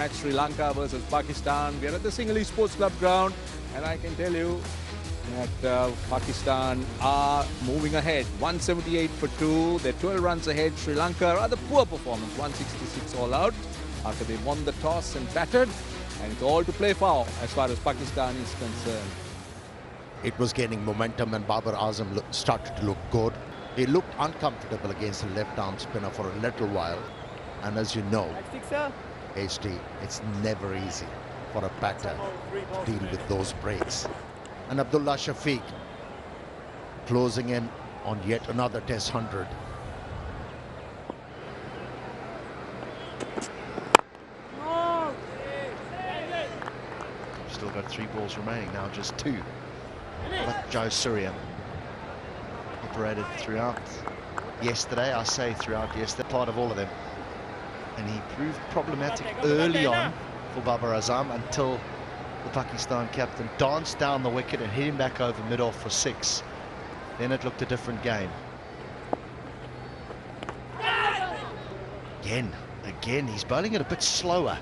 At Srilanka versus Pakistan. We are at the Sinhalese Sports Club ground, and I can tell you that Pakistan are moving ahead. 178 for 2. They're 12 runs ahead. Sri Lanka, rather poor performance, 166 all out after they won the toss and batted. And it's all to play for as far as Pakistan is concerned. It was gaining momentum and Babar Azam started to look good. He looked uncomfortable against the left-arm spinner for a little while. And as you know, HD, it's never easy for a batter to deal with those breaks. And Abdullah Shafiq closing in on yet another Test 100. Still got 3 balls remaining now, just 2. But Joe Surya operated throughout yesterday. I say throughout yesterday, part of all of them. And he proved problematic early on for Babar Azam until the Pakistan captain danced down the wicket and hit him back over mid-off for 6. Then it looked a different game. Again, he's bowling it a bit slower.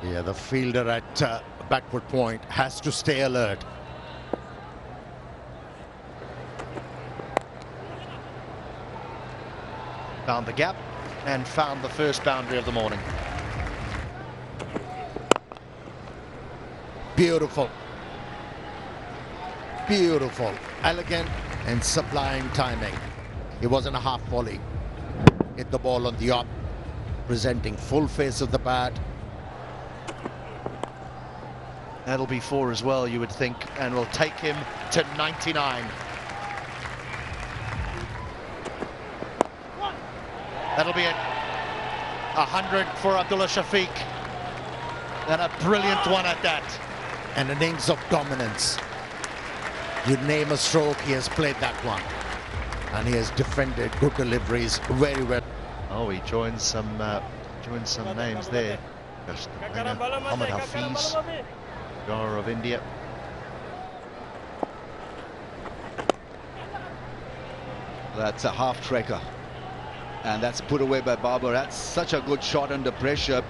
Yeah, the fielder at backward point has to stay alert. Found the gap and found the first boundary of the morning. Beautiful. Beautiful. Elegant and sublime timing. It wasn't a half volley. Hit the ball on the up, presenting full face of the bat. That'll be 4 as well, you would think, and will take him to 99. That'll be 100 for Abdullah Shafiq. And a brilliant one at that. An innings of dominance. You name a stroke, he has played that one. And he has defended good deliveries very well. Oh, he joins some names there. Muhammad Hafiz, Gara of India. That's a half tracker. And that's put away by Babar. That's such a good shot under pressure.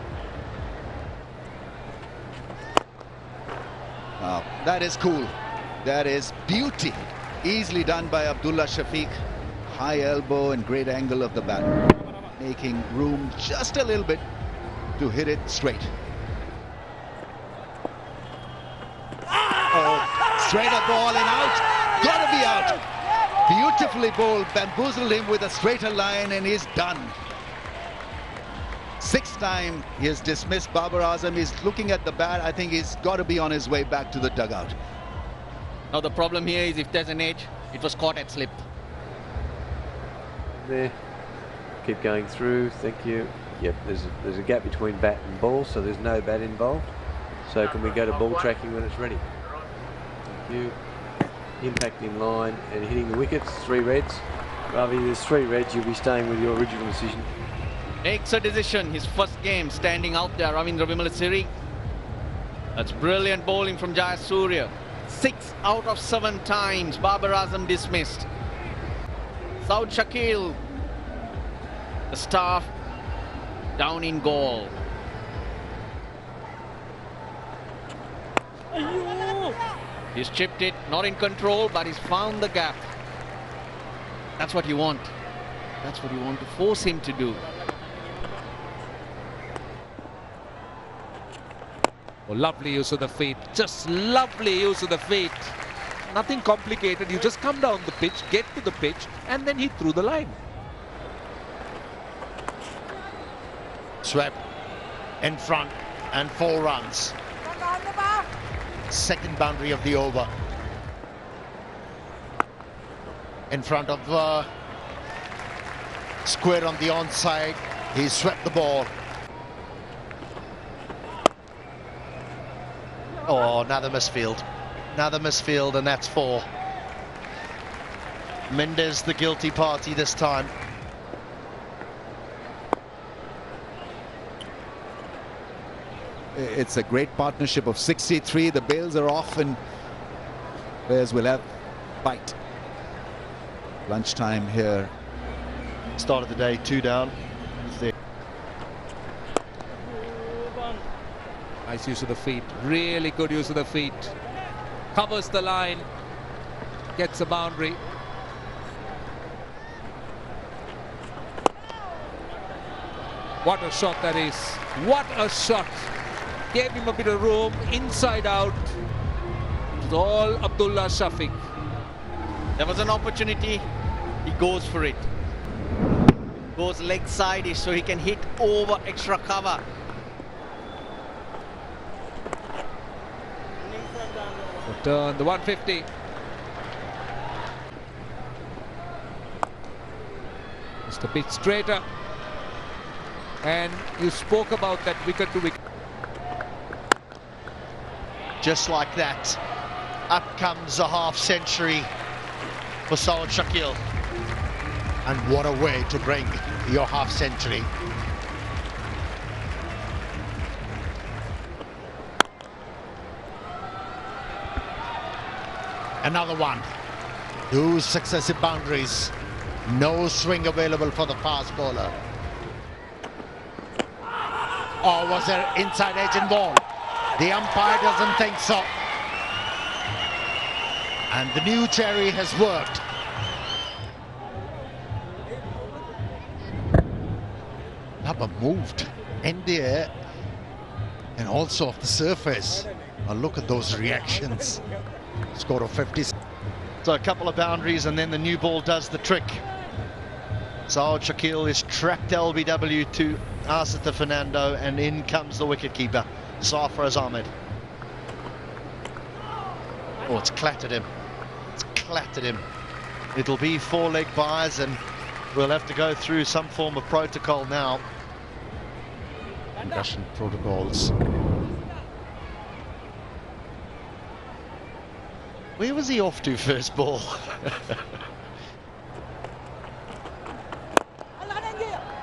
That is cool. That is beauty. Easily done by Abdullah Shafiq. High elbow and great angle of the bat. Making room just a little bit to hit it straight. Oh, straighter ball and out. Gotta be out. Beautifully bowled, bamboozled him with a straighter line, and he's done. 6th time he has dismissed Babar Azam. He's looking at the bat. I think he's got to be on his way back to the dugout. Now the problem here is if there's an edge, it was caught at slip. There. Keep going through. Thank you. Yep, there's a gap between bat and ball, so there's no bat involved. So can we go to ball tracking when it's ready? Thank you. Impact in line and hitting the wickets. 3 reds. Ravi, there's 3 reds. You'll be staying with your original decision. Makes a decision. His first game standing out there. Ravindra Vimalasiri. That's brilliant bowling from Jayasuriya. 6 out of 7 times Babar Azam dismissed. Saud Shakil, the staff, down in goal. He's chipped it, not in control, but he's found the gap. That's what you want. That's what you want to force him to do. Oh, lovely use of the feet. Just lovely use of the feet. Nothing complicated. You just come down the pitch, get to the pitch, and then hit through the line. Swept in front and 4 runs. 2nd boundary of the over. In front of square on the onside. He swept the ball. Oh, another misfield. Another misfield, and that's 4. Mendez the guilty party this time. It's a great partnership of 63. The bails are off and players will have bite. Lunchtime here. Start of the day, 2 down. Nice use of the feet. Really good use of the feet. Covers the line. Gets a boundary. What a shot that is. What a shot. Gave him a bit of room. Inside out. It was all Abdullah Shafiq. There was an opportunity. He goes for it. Goes leg side so he can hit over extra cover. Turn the 150. Just a bit straighter. And you spoke about that wicket to wicket. Just like that, up comes a half century for Saud Shakil. And what a way to bring your half century. Another one. 2 successive boundaries. No swing available for the fast bowler. Or was there inside edge involved? The umpire doesn't think so. And the new cherry has worked. Number moved in the air and also off the surface. Now look at those reactions. Score of 50. So a couple of boundaries and then the new ball does the trick. Saud Shakil is trapped LBW to Asita Fernando, and in comes the wicketkeeper, Sarfraz Ahmed. Oh, it's clattered him. It's clattered him. It'll be 4-leg byes, and we'll have to go through some form of protocol now. Concussion protocols. Where was he off to first ball?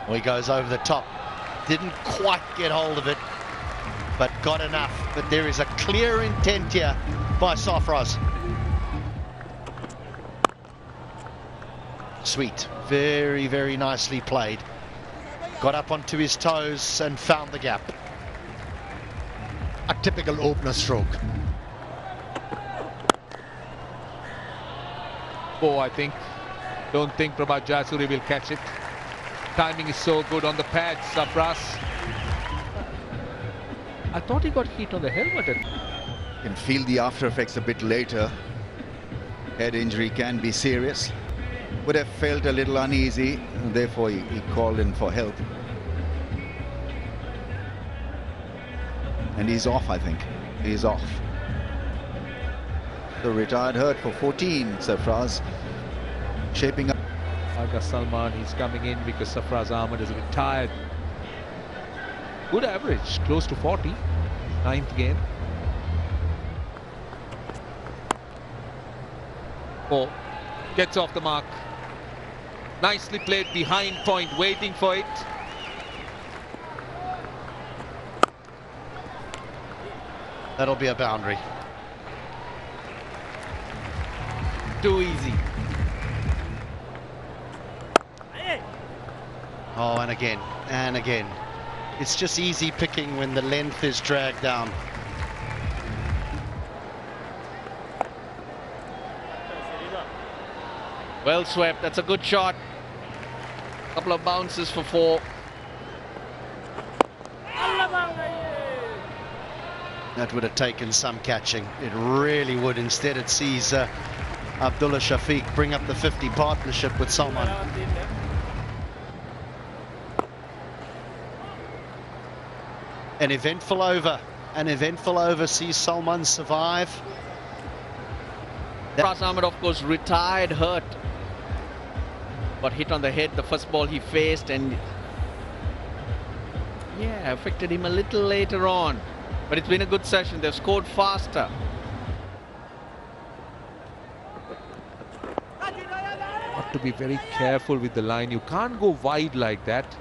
Well, he goes over the top. Didn't quite get hold of it, but got enough. But there is a clear intent here by Sarfraz. Sweet. Very, very nicely played. Got up onto his toes and found the gap. A typical opener stroke. Oh, don't think Prabhat Jayasuriya will catch it. Timing is so good on the pad, Sarfraz. I thought he got hit on the helmet. Can feel the after effects a bit later. Head injury can be serious. Would have felt a little uneasy, and therefore he called in for help. And he's off, I think. He's off. The retired hurt for 14, Sarfraz. Shaping up. Aga Salman, he's coming in because Sarfraz Ahmed is retired. Good average, close to 40. 9th game. Oh, gets off the mark. Nicely played behind point, waiting for it. That'll be a boundary. Too easy. Oh, and again, and again. It's just easy picking when the length is dragged down. Well swept. That's a good shot. Couple of bounces for 4. That would have taken some catching. It really would. Instead, it sees Abdullah Shafiq bring up the 50 partnership with Salman. An eventful over. An eventful over sees Salman survive. Sarfraz Ahmed, of course, retired hurt. Got hit on the head the first ball he faced, and yeah, affected him a little later on. But it's been a good session. They've scored faster. Got to be very careful with the line. You can't go wide like that,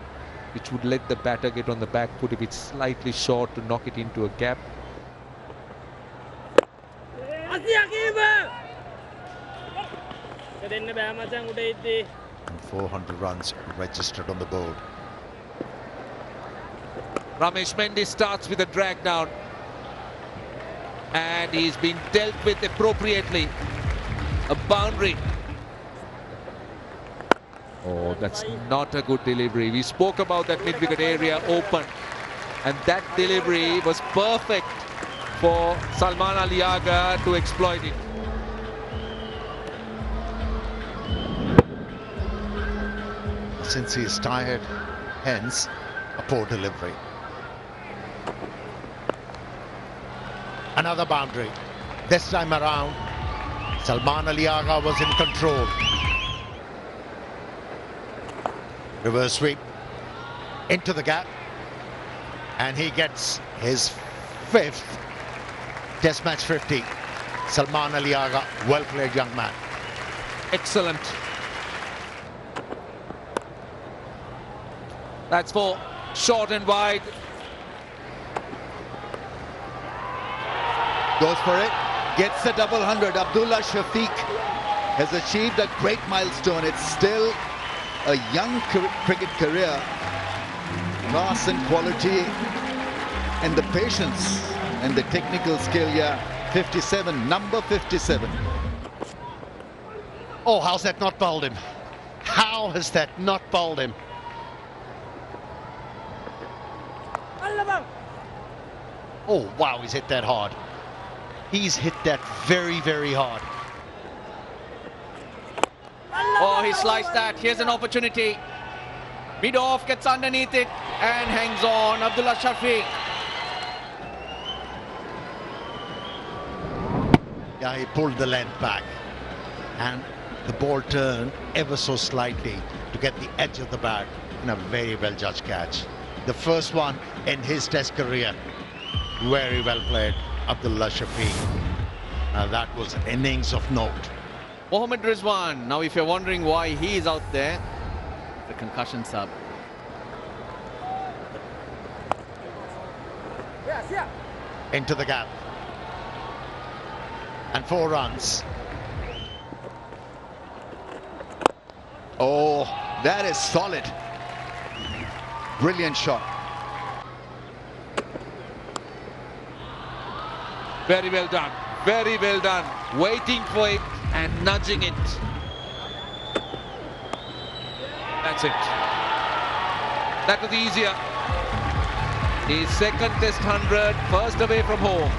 which would let the batter get on the back foot if it's slightly short to knock it into a gap. And 400 runs registered on the board. Ramesh Mendy starts with a drag down. and he's been dealt with appropriately. A boundary. Oh, that's not a good delivery. We spoke about that mid-wicket area open, and that delivery was perfect for Salman Ali Agha to exploit it. Since he is tired, hence a poor delivery. Another boundary. This time around, Salman Ali Agha was in control. Reverse sweep into the gap, and he gets his 5th Test match 50. Salman Ali Agha, well played young man. Excellent. That's 4. Short and wide. Goes for it, gets the double 100. Abdullah Shafiq has achieved a great milestone. It's still a young cricket career. Class and quality and the patience and the technical skill here. 57, number 57. Oh, how's that not bowled him? How has that not bowled him? Oh, wow, he's hit that hard. He's hit that very, very hard. Oh, he sliced that. Here's an opportunity. Mid off, gets underneath it and hangs on. Abdullah Shafiq. Yeah, he pulled the length back, and the ball turned ever so slightly to get the edge of the bat in a very well judged catch. The first one in his Test career. Very well played, Abdullah Shafiq. That was an innings of note. Mohammad Rizwan. Now, if you're wondering why he is out there, the concussion sub. Into the gap. And 4 runs. Oh, that is solid. Brilliant shot. Very well done. Very well done. Waiting for it and nudging it. That's it. That was easier. His 2nd Test 100, first away from home.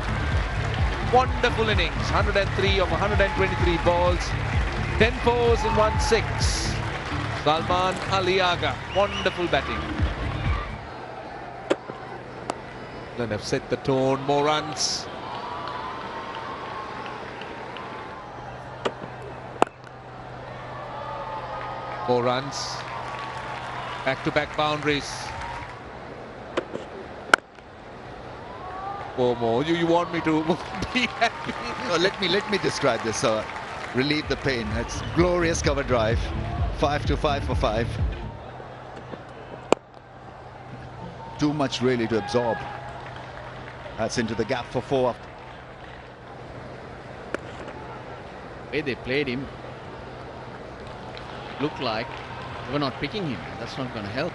Wonderful innings. 103 of 123 balls. 10 fours and 1 6. Salman Ali Agha. Wonderful batting. Then have set the tone. More runs. Four runs. Back-to-back boundaries. 4 more. You want me to be happy? No, let me describe this. Relieve the pain. That's glorious cover drive. 5 to 5 for 5. Too much really to absorb. That's into the gap for 4. The way they played him, looked like they were not picking him. That's not going to help.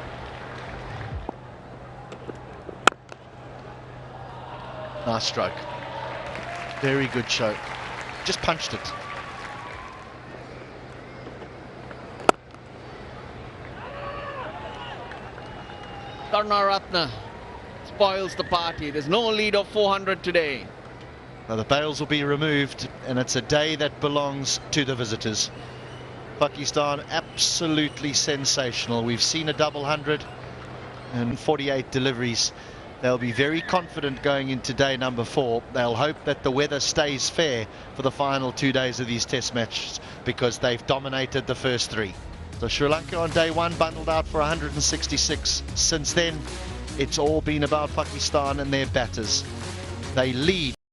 Nice stroke. Very good show. Just punched it. Karunaratne spoils the party. There's no lead of 400 today. Now the bails will be removed, and it's a day that belongs to the visitors. Pakistan absolutely sensational. We've seen a double 100 and 48 deliveries. They'll be very confident going into day number 4. They'll hope that the weather stays fair for the final 2 days of these Test matches, because they've dominated the first 3. So Sri Lanka on day 1 bundled out for 166. Since then, it's all been about Pakistan and their batters. They lead